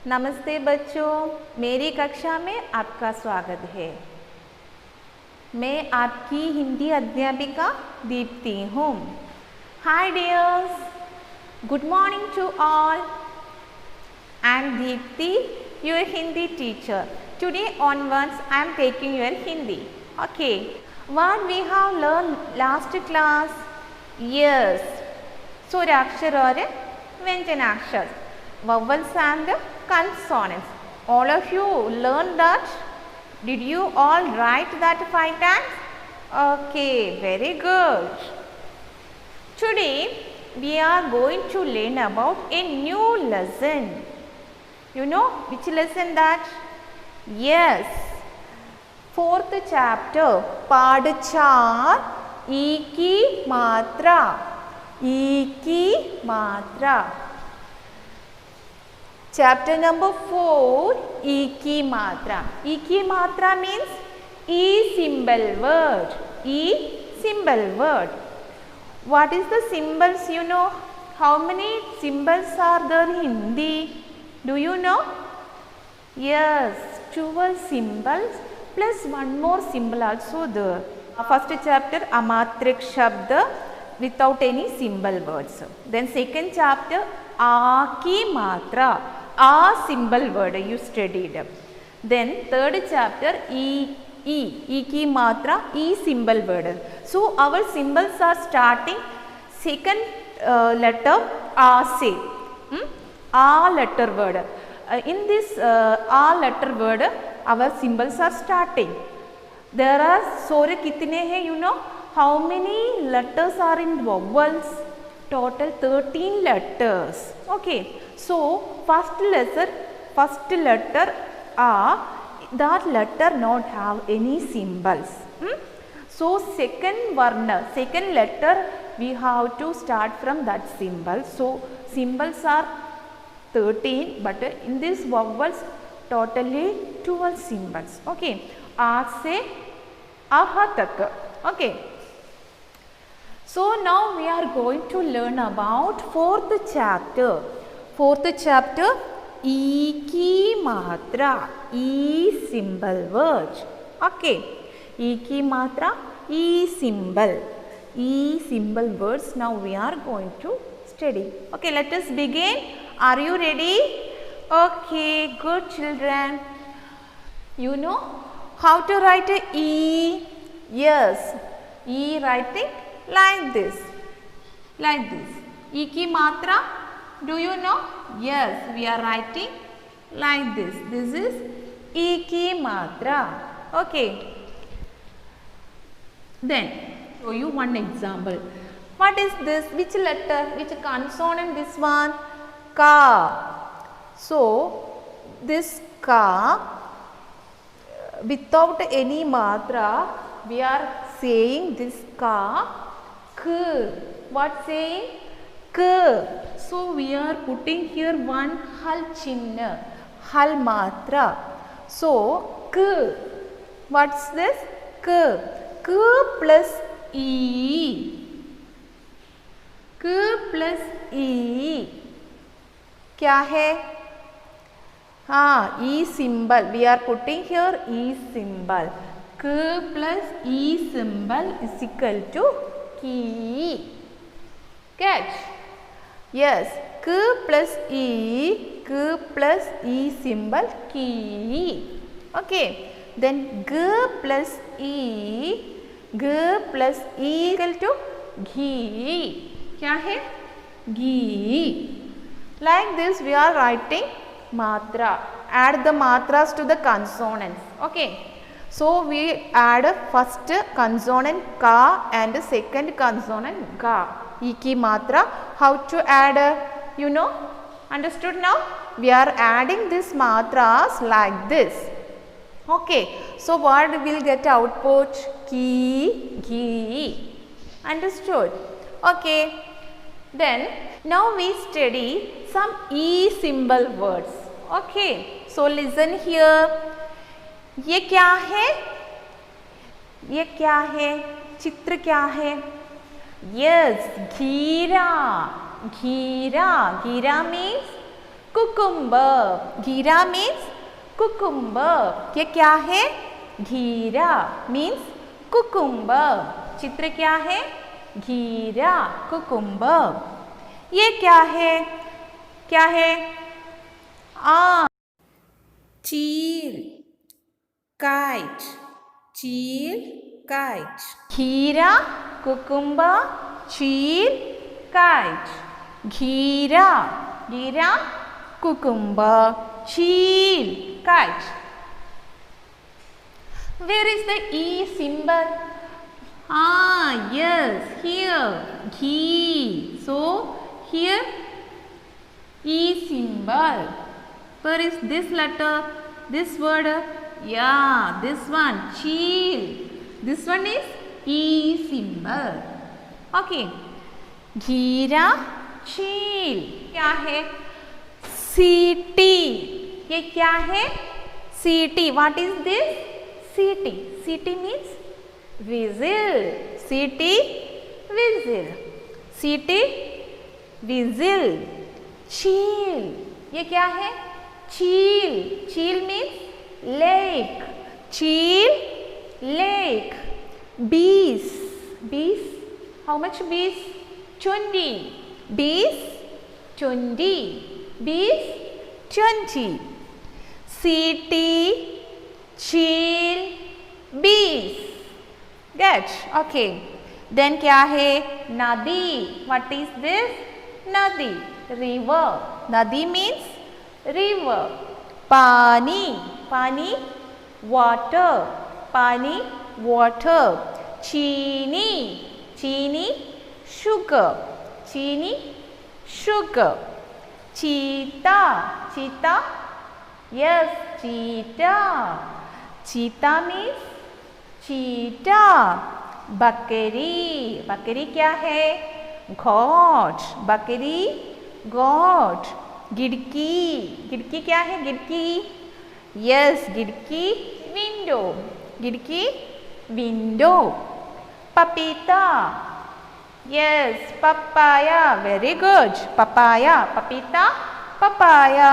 नमस्ते बच्चों, मेरी कक्षा में आपका स्वागत है। मैं आपकी हिंदी अध्यापिका दीप्ति हूँ। Hi dears, good morning to all. I am Deepti, your Hindi teacher. Today onwards I am taking your Hindi. Okay, what we have learned last class? Yes, स्वराक्षर और व्यंजनाक्षर, vowels and consonants. All of you learned that? Did you all write that 5 times? Okay, very good. Today we are going to learn about a new lesson. You know which lesson that? Yes, 4th chapter, पाठ 4, ई की मात्रा, ई की मात्रा. Chapter number 4, ई की मात्रा. ई की मात्रा means E symbol word. E symbol word. What is the symbols? You know how many symbols are there in Hindi? Do you know? Yes, 12 symbols plus one more symbol also there. First chapter Amatrik Shabda without any symbol words. Then second chapter A ki matra, A symbol word you studied. Then third chapter E ki matra, E symbol word. So our symbols are starting second letter A se. A letter word. In this A letter word, our symbols are starting. There are sore kitne hai, you know how many letters are in vowels? Total 13 letters. Okay, so first letter A, that letter not have any symbols. So second varna, second letter we have to start from that symbol. So symbols are 13, but in these vowels totally 12 symbols. Okay, A se Aha tak. Okay, so now we are going to learn about 4th chapter. 4th chapter, E ki matra, E symbol word. Okay, E ki matra, E symbol words. Now we are going to study. Okay, let us begin. Are you ready? Okay, good children. You know how to write a E? Yes, E writing like this. Like this. E ki matra, do you know? Yes, we are writing like this. This is E ki matra. Okay. Then show you one example. What is this? Which letter? Which consonant? This one? Ka. So this ka without any matra we are saying this ka k. What saying? K. So we are putting here one hal chinna, hal matra. So k. What's this? K. K plus E. K plus E क्या है? हाँ, E symbol. We are putting here E symbol. K plus E symbol is equal to ki. Catch? Yes, K plus E symbol ki. Okay. Then G plus E equal to घी. क्या है? घी. Like this we are writing matra. Add the matras to the consonants. Okay. So we add first consonant ka and second consonant ga. E ki matra. How to add? You know? Understood now? We are adding these matras like this. Okay. So what will get output? Ki, ghee. Understood? Okay. Then now we study some E symbol words. Okay, so listen here. ये क्या है? ये क्या है? चित्र क्या है? Yes, घीरा. Ghira. Ghira means cucumber. Ghira means cucumber. ये क्या है? घीरा means cucumber. चित्र क्या है? घीरा, cucumber. ये क्या है? क्या है? चील, kite. चील, kite. घीरा, cucumber, चील, kite. घीरा, घीरा, cucumber, चील, kite. Where is the E symbol? Yes, here, ghee. So, here, E symbol. Where is this letter? This word? Yeah, this one, cheel. This one is E symbol. Okay. घीरा, चील. क्या है? सीटी. ये क्या है? सीटी. What is this? सीटी. सीटी means whistle. सीटी, whistle. सीटी, whistle. चील. ये क्या है? चील. चील means lake. चील, lake. Bees. Bees. How much bees? 20. Bees, 20. Bees, 20. City, cheel, bees. Get? Okay. Then क्या है? नदी. What is this? नदी. River. नदी means river. पानी. पानी, water. पानी, water. चीनी. चीनी, sugar. चीनी, sugar. चीता. चीता, yes, cheetah. Cheetah means cheetah. बकरी. बकरी क्या है? goat. बकरी, goat. गिड़की. गिड़की क्या है? गिड़की, yes, गिड़की, window. गिड़की, window. पपीता. Yes, papaya. Very good. Papaya. पपीता, papaya.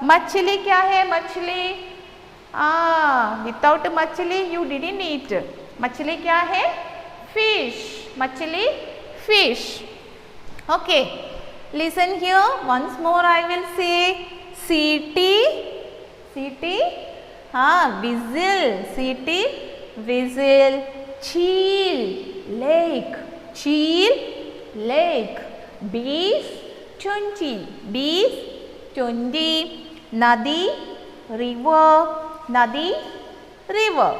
मछली क्या है? मछली. Without मछली you didn't eat. मछली क्या है? Fish. मछली, fish. Okay. Listen here. Once more I will say. City. City. Whistle. City, whistle. Cheel. Lake. Cheel, lake. Bees, 20. Bees, 20. Nadi, river. Nadi, river.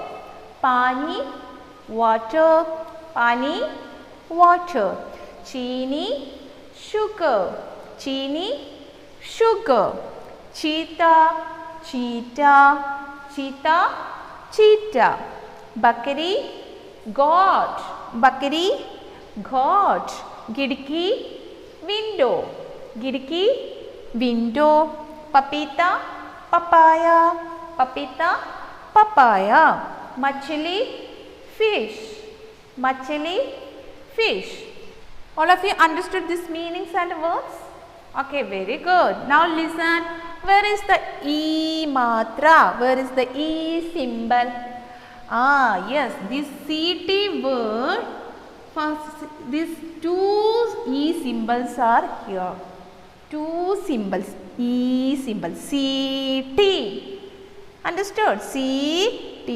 Pani, water. Pani, water. Chini, sugar. Chini, sugar. Cheetah, cheetah. Cheetah, cheetah. Bakari, goat. Bakari, goat. गिड़की, window. गिड़की, window. पपीता, papaya. पपीता, papaya. मछली, fish. मछली, fish. All of you understood these meanings and words? Okay, very good. Now listen. Where is the E matra? Where is the E symbol? Yes, this CT word, first, these two E symbols are here. Two symbols, E symbol, CT. Understood? CT.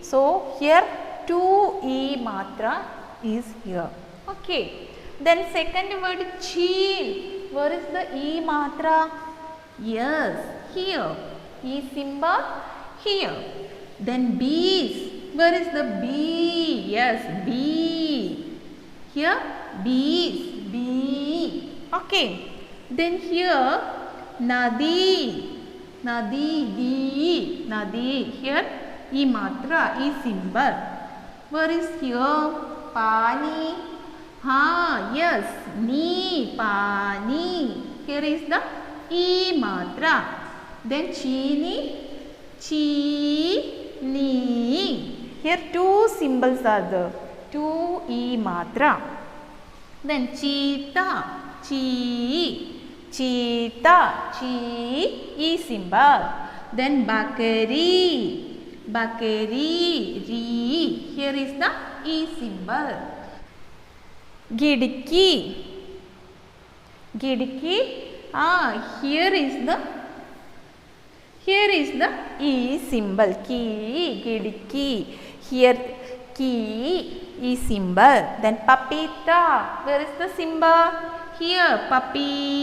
So, here two E matra is here. Okay. Then second word, cheel. Where is the E matra? Yes, here. E symbol, here. Then bees. Where is the bee? Yes, bee. Here, bees. Bee. Okay. Then here, nadi. Nadi, di. Nadi. Here, E matra, E symbol. Where is here? Pani. Yes, ni. Pani. Here is the E matra. Then chini. Chi. Ni. Here two symbols are there. Two E matra. Then cheetah. Chi. cheetah, E symbol. Then bakari, ri, here is the E symbol. Gidki, here is the E symbol. Gidki, here E symbol. Then papita, where is the symbol? Here, papita,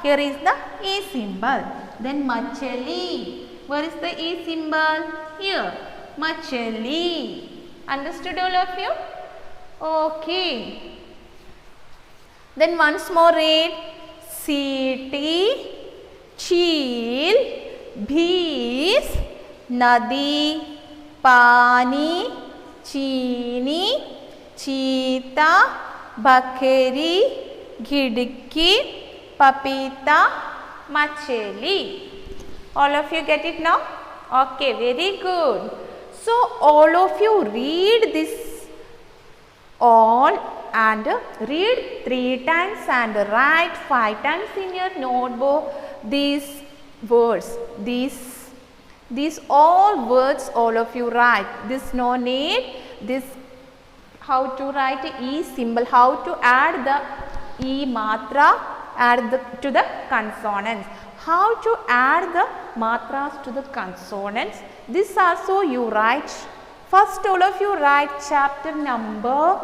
here is the E symbol. Then machali, where is the E symbol? Here, machali. Understood all of you? Okay. Then once more read. City, cheel, bhees, nadi, pani, chini, cheetah, bakari, ghidki, papita, macheli. All of you get it now? Okay, very good. So all of you read this all and read 3 times and write 5 times in your notebook these words. These all words all of you write. This no need. This how to write E symbol, how to add the E matra, to the consonants. How to add the matras to the consonants. This also you write. First all of you write chapter number,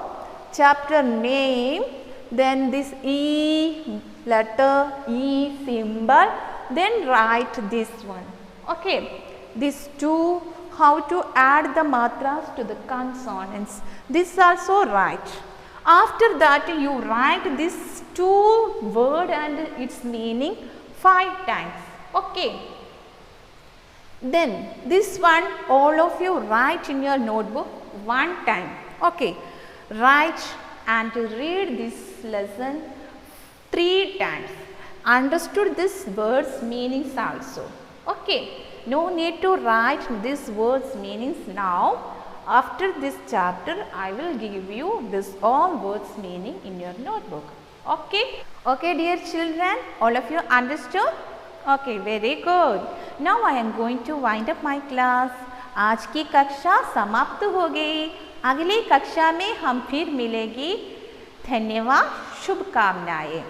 chapter name, then this E letter, E symbol, then write this one. Okay, these two, how to add the matras to the consonants. This also write. After that you write this 2 word and its meaning 5 times. Okay. Then this one all of you write in your notebook 1 time. Okay. Write and read this lesson 3 times. Understood this words meanings also. Okay. No need to write this words meanings now. After this chapter I will give you this all words meaning in your notebook. Okay. Okay dear children, all of you understood? Okay, very good. Now I am going to wind up my class. आज की कक्षा समाप्त हो गई. अगली कक्षा में हम फिर मिलेंगे. धन्यवाद, शुभकामनाएं.